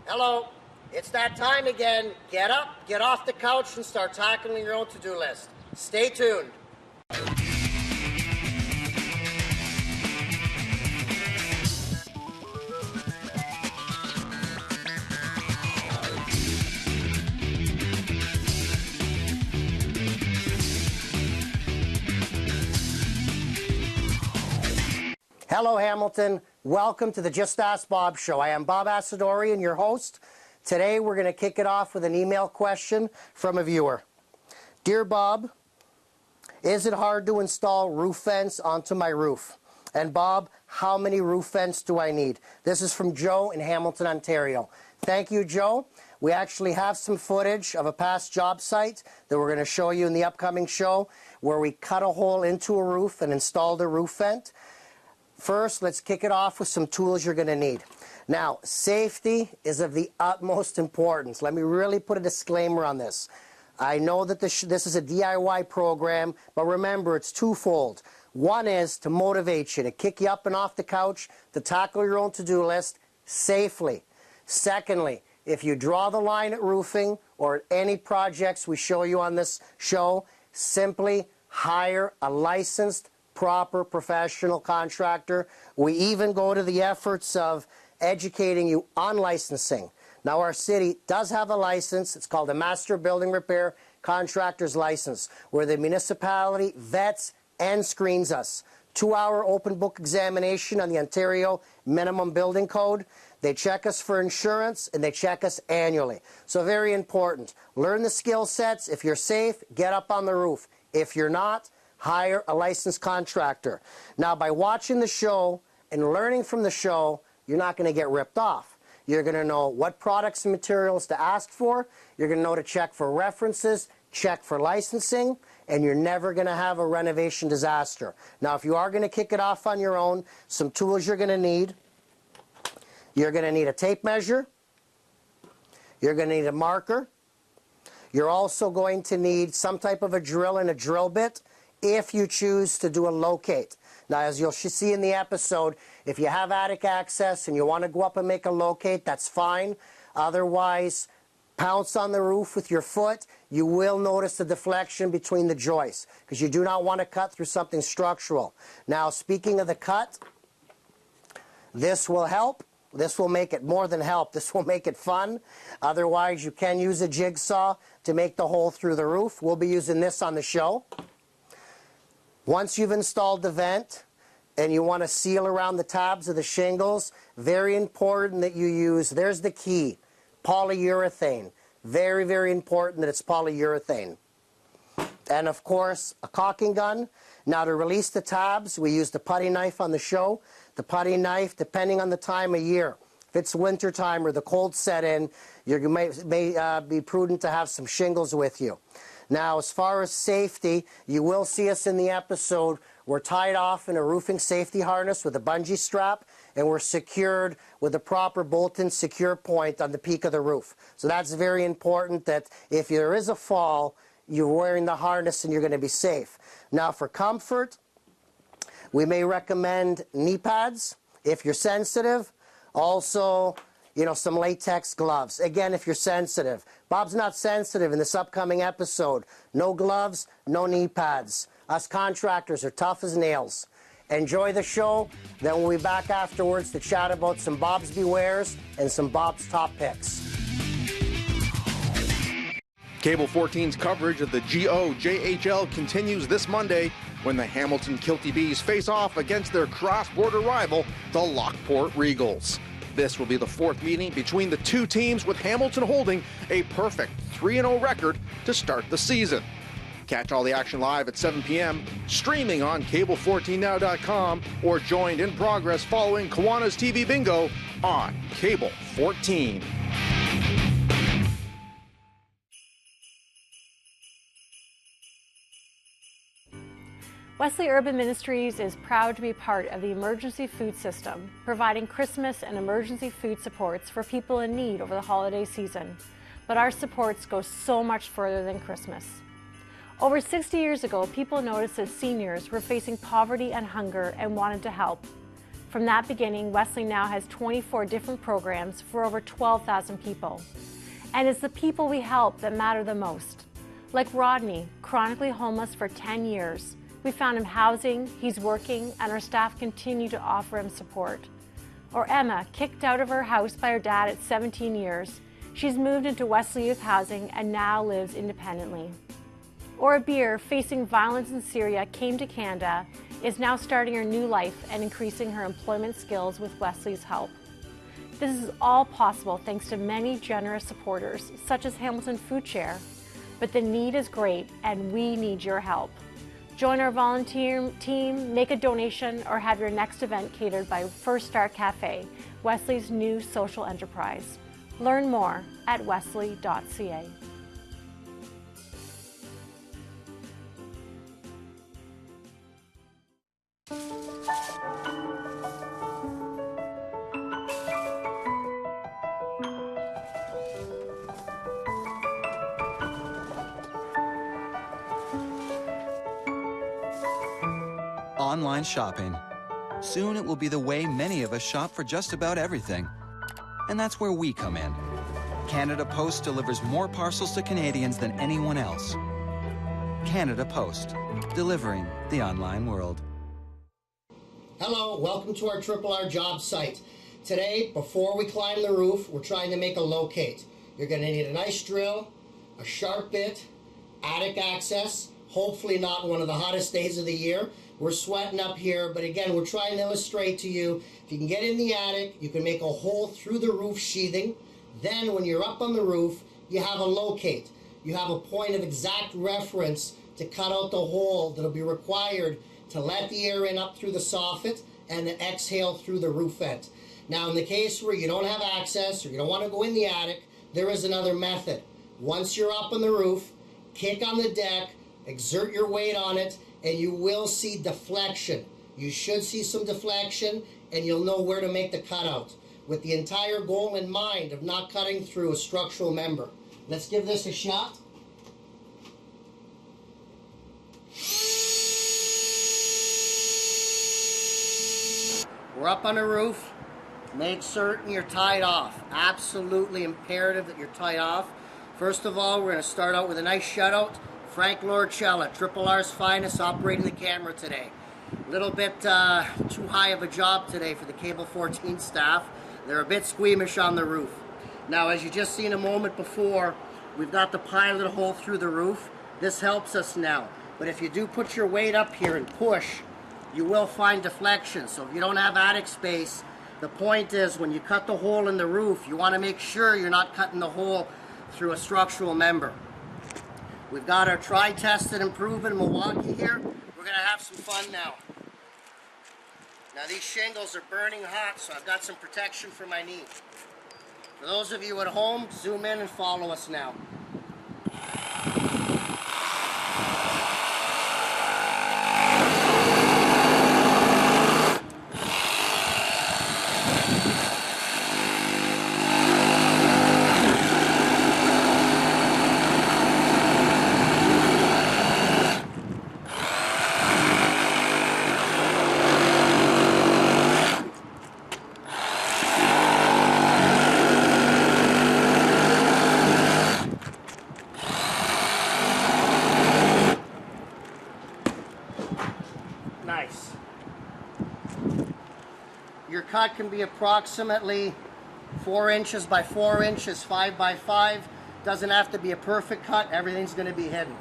Hello, it's that time again. Get up, get off the couch, and start tackling your own to-do list. Stay tuned. Hello, Hamilton. Welcome to the Just Ask Bob show. I am Bob Assadourian, your host. Today, we're going to kick it off with an email question from a viewer. Dear Bob, is it hard to install roof vents onto my roof? And Bob, how many roof vents do I need? This is from Joe in Hamilton, Ontario. Thank you, Joe. We actually have some footage of a past job site that we're going to show you in the upcoming show where we cut a hole into a roof and installed a roof vent. First, let's kick it off with some tools you're going to need. Now, safety is of the utmost importance. Let me really put a disclaimer on this. I know that this is a DIY program, but remember, it's twofold. One is to motivate you, to kick you up and off the couch, to tackle your own to-do list safely. Secondly, if you draw the line at roofing or at any projects we show you on this show, simply hire a licensed proper professional contractor. We even go to the efforts of educating you on licensing. Now, our city does have a license. It's called a Master Building Repair Contractor's License, where the municipality vets and screens us. 2-hour open book examination on the Ontario Minimum Building Code. They check us for insurance, and they check us annually. So very important. Learn the skill sets. If you're safe, get up on the roof. If you're not, hire a licensed contractor. Now, by watching the show and learning from the show, you're not going to get ripped off. You're going to know what products and materials to ask for. You're going to know to check for references, check for licensing, and you're never going to have a renovation disaster. Now, if you are going to kick it off on your own, some tools you're going to need. You're going to need a tape measure. You're going to need a marker. You're also going to need some type of a drill and a drill bit if you choose to do a locate. Now, as you'll see in the episode, if you have attic access and you want to go up and make a locate, that's fine. Otherwise, pounce on the roof with your foot. You will notice the deflection between the joists because you do not want to cut through something structural. Now, speaking of the cut, this will help. This will make it more than help. This will make it fun. Otherwise, you can use a jigsaw to make the hole through the roof. We'll be using this on the show. Once you've installed the vent and you want to seal around the tabs of the shingles, very important that you use, there's the key, polyurethane. Very, very important that it's polyurethane. And of course, a caulking gun. Now, to release the tabs, we use the putty knife on the show. The putty knife, depending on the time of year. If it's winter time or the cold set in, you may be prudent to have some shingles with you. Now, as far as safety, you will see us in the episode. We're tied off in a roofing safety harness with a bungee strap, and we're secured with a proper bolt-in secure point on the peak of the roof. So that's very important that if there is a fall, you're wearing the harness and you're going to be safe. Now, for comfort, we may recommend knee pads if you're sensitive. Also, some latex gloves. Again, if you're sensitive. Bob's not sensitive in this upcoming episode. No gloves, no knee pads. Us contractors are tough as nails. Enjoy the show. Then we'll be back afterwards to chat about some Bob's Bewares and some Bob's Top Picks. Cable 14's coverage of the GOJHL continues this Monday when the Hamilton Kilty Bees face off against their cross-border rival, the Lockport Regals. This will be the fourth meeting between the two teams, with Hamilton holding a perfect 3-0 record to start the season. Catch all the action live at 7 p.m., streaming on cable14now.com, or joined in progress following Kiwanis TV Bingo on Cable 14. Wesley Urban Ministries is proud to be part of the emergency food system, providing Christmas and emergency food supports for people in need over the holiday season. But our supports go so much further than Christmas. Over 60 years ago, people noticed that seniors were facing poverty and hunger and wanted to help. From that beginning, Wesley now has 24 different programs for over 12,000 people. And it's the people we help that matter the most. Like Rodney, chronically homeless for 10 years. We found him housing, he's working, and our staff continue to offer him support. Or Emma, kicked out of her house by her dad at 17 years. She's moved into Wesley Youth Housing and now lives independently. Or Abir, facing violence in Syria, came to Canada, is now starting her new life and increasing her employment skills with Wesley's help. This is all possible thanks to many generous supporters, such as Hamilton Food Share. But the need is great, and we need your help. Join our volunteer team, make a donation, or have your next event catered by First Start Cafe, Wesley's new social enterprise. Learn more at wesley.ca. Online shopping. Soon it will be the way many of us shop for just about everything. And that's where we come in. Canada Post delivers more parcels to Canadians than anyone else. Canada Post, delivering the online world. Hello, welcome to our Triple R job site. Today, before we climb the roof, we're trying to make a locate. You're going to need a nice drill, a sharp bit, attic access, hopefully not one of the hottest days of the year. We're sweating up here, but again, we're trying to illustrate to you, if you can get in the attic, you can make a hole through the roof sheathing. Then when you're up on the roof, you have a locate. You have a point of exact reference to cut out the hole that'll be required to let the air in up through the soffit and then exhale through the roof vent. Now, in the case where you don't have access or you don't want to go in the attic, there is another method. Once you're up on the roof, kick on the deck, exert your weight on it, and you will see deflection. You should see some deflection, and you'll know where to make the cutout, with the entire goal in mind of not cutting through a structural member. Let's give this a shot. We're up on a roof. Make certain you're tied off. Absolutely imperative that you're tied off. First of all, we're going to start out with a nice shutout. Frank Lorcella, Triple R's finest, operating the camera today. A little bit too high of a job today for the Cable 14 staff. They're a bit squeamish on the roof. Now, as you just seen a moment before, we've got the pilot hole through the roof. This helps us now. But if you do put your weight up here and push, you will find deflection. So if you don't have attic space, the point is when you cut the hole in the roof, you want to make sure you're not cutting the hole through a structural member. We've got our try, tested, and proven Milwaukee here. We're going to have some fun now. Now these shingles are burning hot, so I've got some protection for my knee. For those of you at home, zoom in and follow us now. Nice. Your cut can be approximately 4 inches by 4 inches, 5 by 5. Doesn't have to be a perfect cut. Everything's going to be hidden.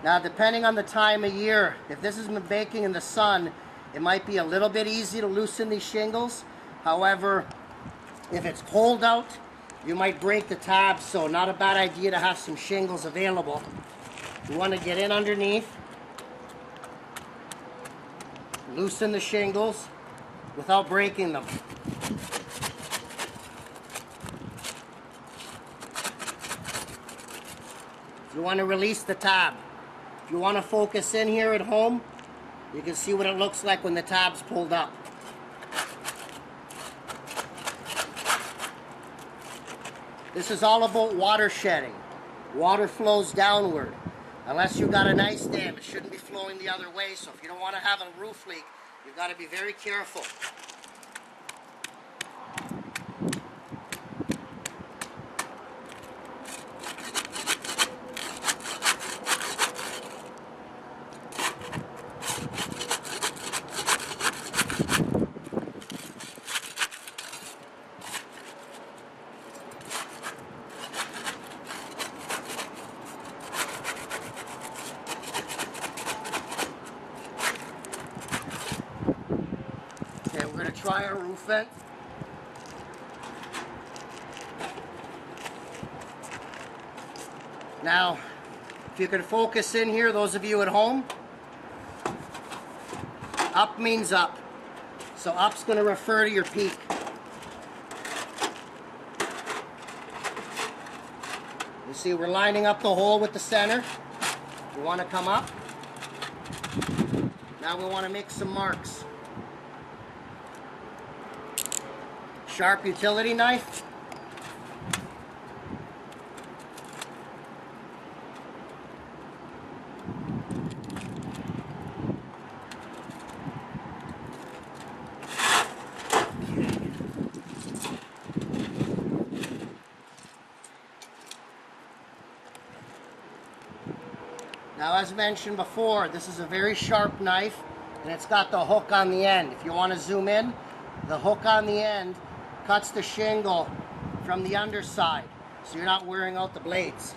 Now, depending on the time of year, if this has been baking in the sun, it might be a little bit easy to loosen these shingles. However, if it's cold out, you might break the tabs, so not a bad idea to have some shingles available. You want to get in underneath, loosen the shingles without breaking them. You want to release the tab. If you want to focus in here at home, you can see what it looks like when the tab's pulled up. This is all about water shedding. Water flows downward. Unless you've got an ice dam, it shouldn't be flowing the other way. So if you don't want to have a roof leak, you've got to be very careful. Okay, we're going to try our roof vent. Now, if you can focus in here, those of you at home, up means up. So up's going to refer to your peak. You see we're lining up the hole with the center. We want to come up. Now we want to make some marks. Sharp utility knife. Now, as mentioned before, this is a very sharp knife, and it's got the hook on the end. If you want to zoom in, the hook on the end cuts the shingle from the underside, so you're not wearing out the blades.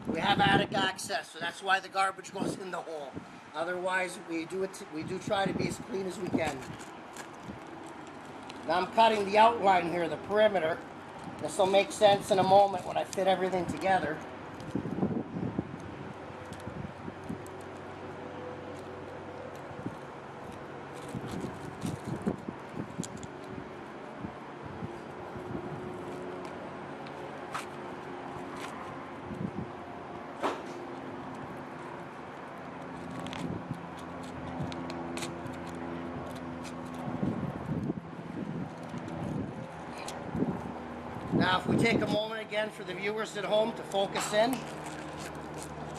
We have attic access, so that's why the garbage goes in the hole. Otherwise, we do try to be as clean as we can. Now I'm cutting the outline here, the perimeter. This will make sense in a moment when I fit everything together. Now, if we take a moment again for the viewers at home to focus in,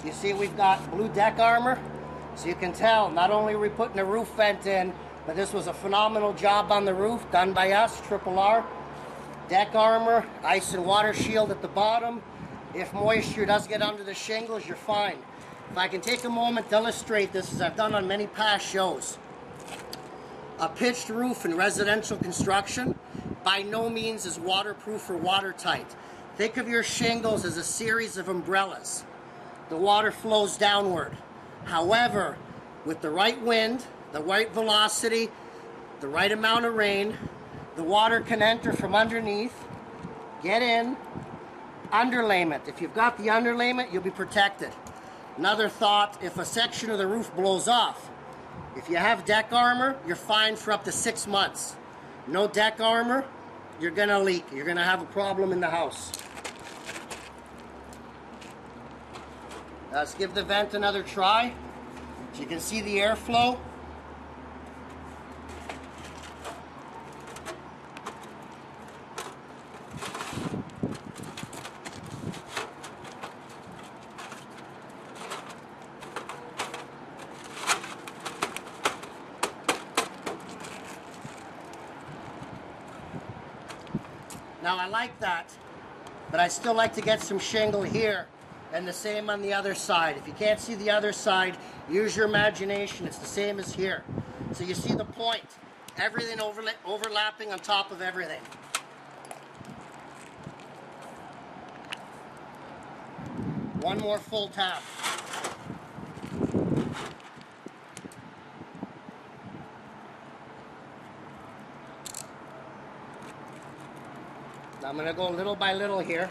you see we've got blue deck armor. So you can tell, not only are we putting a roof vent in, but this was a phenomenal job on the roof done by us, Triple R. Deck armor, ice and water shield at the bottom. If moisture does get under the shingles, you're fine. If I can take a moment to illustrate this, as I've done on many past shows. A pitched roof in residential construction by no means is waterproof or watertight. Think of your shingles as a series of umbrellas. The water flows downward. However, with the right wind, the right velocity, the right amount of rain, the water can enter from underneath, get in, underlayment. If you've got the underlayment, you'll be protected. Another thought, if a section of the roof blows off, if you have deck armor, you're fine for up to 6 months. No deck armor, you're gonna leak. You're gonna have a problem in the house. Let's give the vent another try. So you can see the airflow. Now I like that, but I still like to get some shingle here, and the same on the other side. If you can't see the other side, use your imagination. It's the same as here. So you see the point. Everything overlapping on top of everything. One more full tap. I'm going to go little by little here.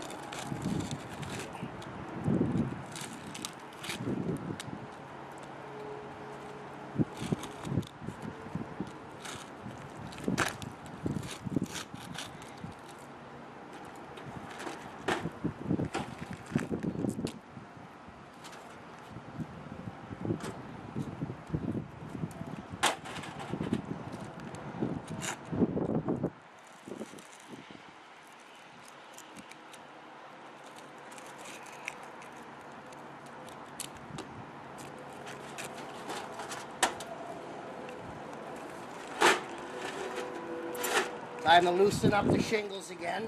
Time to loosen up the shingles again.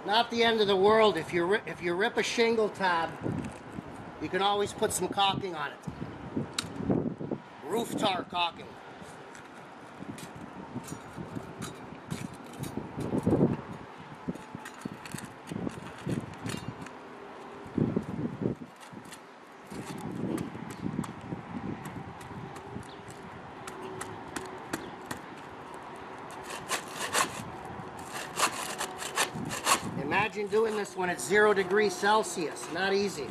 Not the end of the world. If you rip a shingle tab, you can always put some caulking on it. Roof tar caulking. Imagine doing this when it's 0 degrees Celsius. Not easy.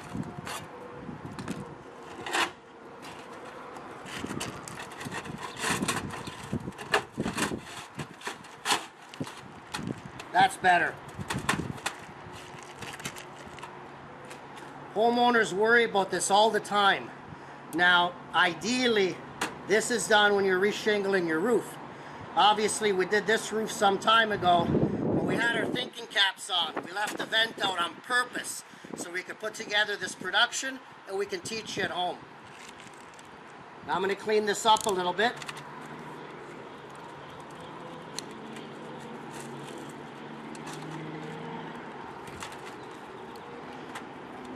That's better. Homeowners worry about this all the time. Now, ideally, this is done when you're reshingling your roof. Obviously, we did this roof some time ago. We had our thinking caps on. We left the vent out on purpose so we could put together this production and we can teach you at home. Now I'm going to clean this up a little bit.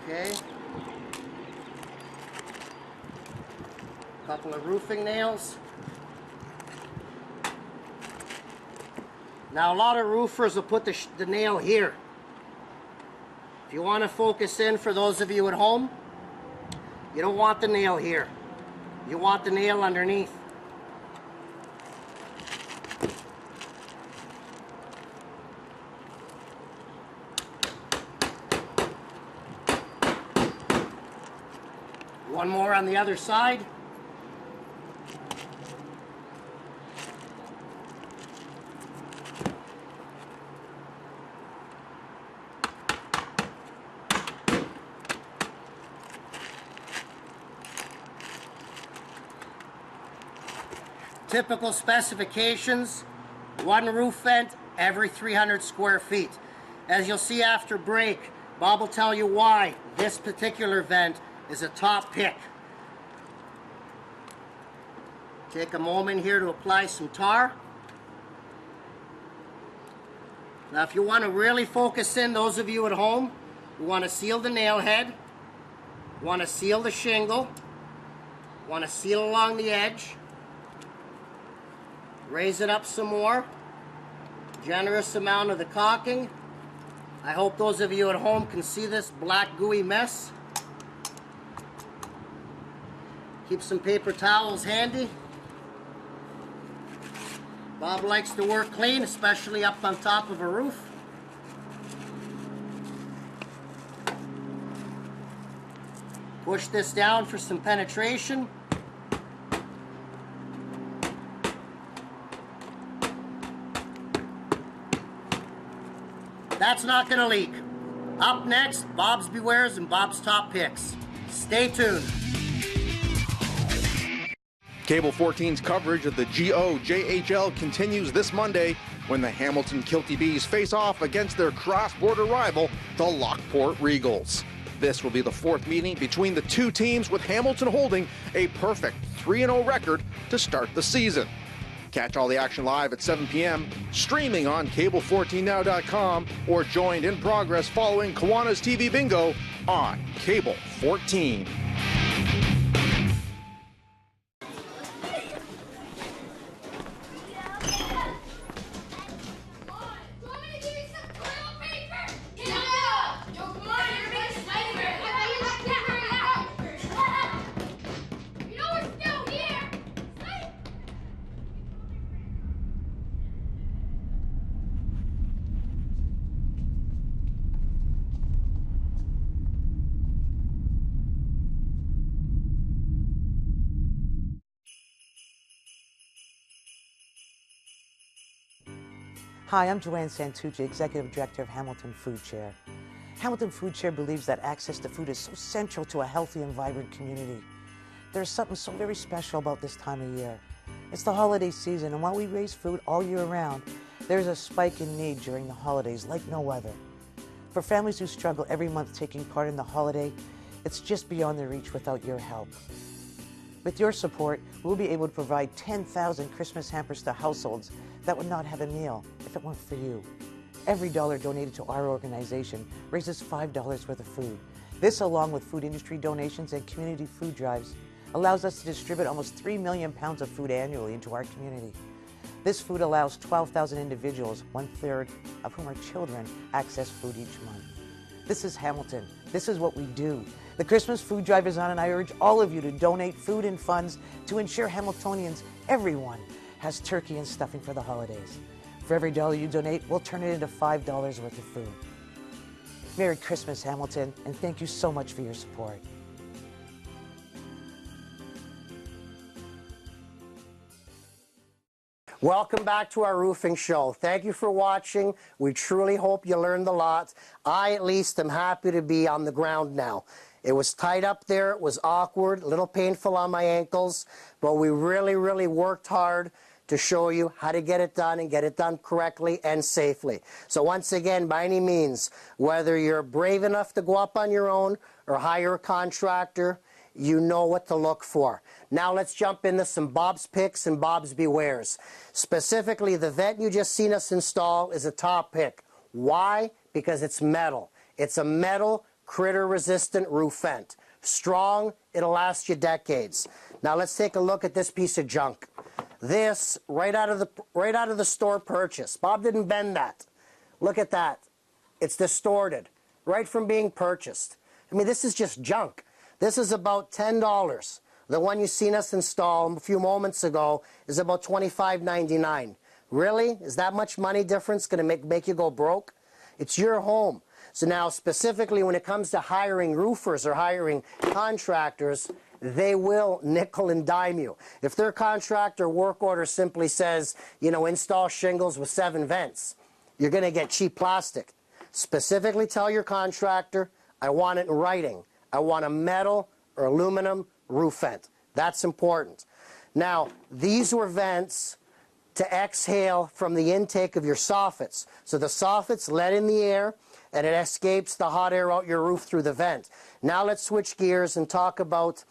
Okay. Couple of roofing nails. Now a lot of roofers will put the nail here. If you want to focus in, for those of you at home, you don't want the nail here. You want the nail underneath. One more on the other side. Typical specifications, one roof vent every 300 square feet. As you'll see after break, Bob will tell you why this particular vent is a top pick. Take a moment here to apply some tar. Now if you want to really focus in, those of you at home, you want to seal the nail head, want to seal the shingle, want to seal along the edge. Raise it up some more. Generous amount of the caulking. I hope those of you at home can see this black gooey mess. Keep some paper towels handy. Bob likes to work clean, especially up on top of a roof. Push this down for some penetration. That's not going to leak. Up next, Bob's Bewares and Bob's Top Picks. Stay tuned. Cable 14's coverage of the GOJHL continues this Monday when the Hamilton Kilty Bees face off against their cross-border rival, the Lockport Regals. This will be the fourth meeting between the two teams, with Hamilton holding a perfect 3-0 record to start the season. Catch all the action live at 7 p.m., streaming on cable14now.com, or joined in progress following Kiwanis TV Bingo on Cable 14. Hi, I'm Joanne Santucci, Executive Director of Hamilton Food Share. Hamilton Food Share believes that access to food is so central to a healthy and vibrant community. There's something so very special about this time of year. It's the holiday season, and while we raise food all year round, there's a spike in need during the holidays like no other. For families who struggle every month taking part in the holiday, it's just beyond their reach without your help. With your support, we'll be able to provide 10,000 Christmas hampers to households that would not have a meal if it weren't for you. Every dollar donated to our organization raises $5 worth of food. This, along with food industry donations and community food drives, allows us to distribute almost 3 million pounds of food annually into our community. This food allows 12,000 individuals, 1/3 of whom are children, access food each month. This is Hamilton. This is what we do. The Christmas food drive is on, and I urge all of you to donate food and funds to ensure Hamiltonians, everyone, has turkey and stuffing for the holidays. For every dollar you donate, we'll turn it into $5 worth of food. Merry Christmas, Hamilton, and thank you so much for your support. Welcome back to our roofing show. Thank you for watching. We truly hope you learned a lot. I, at least, am happy to be on the ground now. It was tight up there. It was awkward, a little painful on my ankles, but we really, really worked hard to show you how to get it done and get it done correctly and safely. So once again, by any means, whether you're brave enough to go up on your own or hire a contractor, you know what to look for. Now let's jump into some Bob's Picks and Bob's Bewares. Specifically, the vent you just seen us install is a top pick. Why? Because it's metal. It's a metal critter-resistant roof vent. Strong, it'll last you decades. Now let's take a look at this piece of junk. This, right out of the store purchase. Bob didn't bend that. Look at that. It's distorted, right from being purchased. I mean, this is just junk. This is about $10. The one you seen us install a few moments ago is about $25.99. Really? Is that much money difference going to make you go broke? It's your home. So now, specifically when it comes to hiring roofers or hiring contractors, they will nickel and dime you. If their contractor work order simply says, you know, install shingles with 7 vents, you're going to get cheap plastic. Specifically tell your contractor, I want it in writing. I want a metal or aluminum roof vent. That's important. Now, these were vents to exhale from the intake of your soffits. So the soffits let in the air, and it escapes the hot air out your roof through the vent. Now let's switch gears and talk about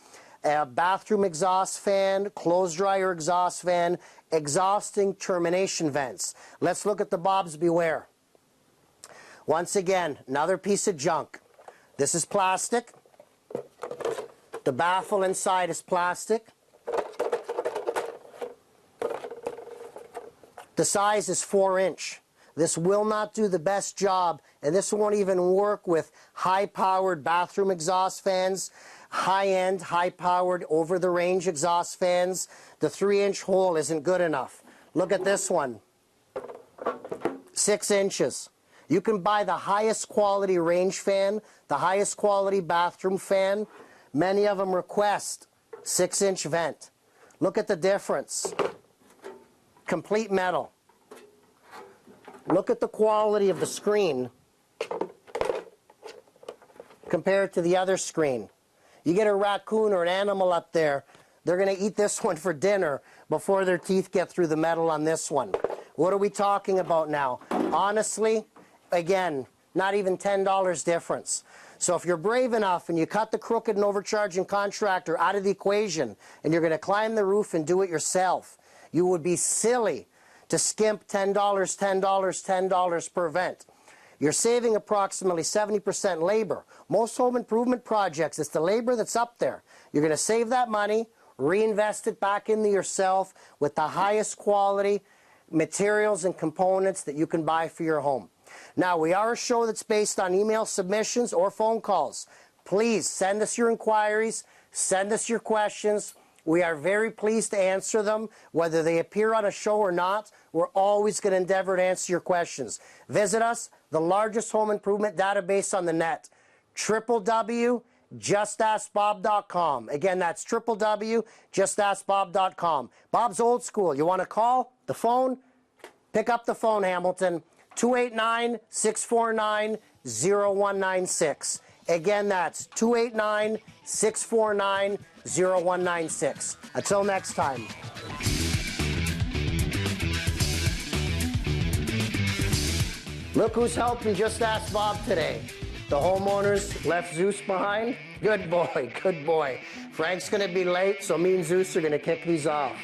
a bathroom exhaust fan, clothes dryer exhaust fan, exhausting termination vents. Let's look at the Bob's Beware. Once again, another piece of junk. This is plastic. The baffle inside is plastic. The size is 4-inch. This will not do the best job, and this won't even work with high-powered bathroom exhaust fans, high-end, high-powered, over-the-range exhaust fans. The 3-inch hole isn't good enough. Look at this one. 6 inches. You can buy the highest quality range fan, the highest quality bathroom fan. Many of them request 6-inch vent. Look at the difference. Complete metal. Look at the quality of the screen compared to the other screen. You get a raccoon or an animal up there, they're going to eat this one for dinner before their teeth get through the metal on this one. What are we talking about now? Honestly, again, not even $10 difference. So if you're brave enough and you cut the crooked and overcharging contractor out of the equation and you're going to climb the roof and do it yourself, you would be silly to skimp $10, $10, $10 per vent. You're saving approximately 70% labor. Most home improvement projects, it's the labor that's up there. You're going to save that money, reinvest it back into yourself with the highest quality materials and components that you can buy for your home. Now, we are a show that's based on email submissions or phone calls. Please send us your inquiries, send us your questions. We are very pleased to answer them. Whether they appear on a show or not, we're always going to endeavor to answer your questions. Visit us, the largest home improvement database on the net, www.justaskbob.com. Again, that's www.justaskbob.com. Bob's Old School. You want to call the phone? Pick up the phone, Hamilton. 289-649-0196. Again, that's 289-649-0196. Until next time. Look who's helping Just Ask Bob today. The homeowners left Zeus behind? Good boy, good boy. Frank's going to be late, so me and Zeus are going to kick these off.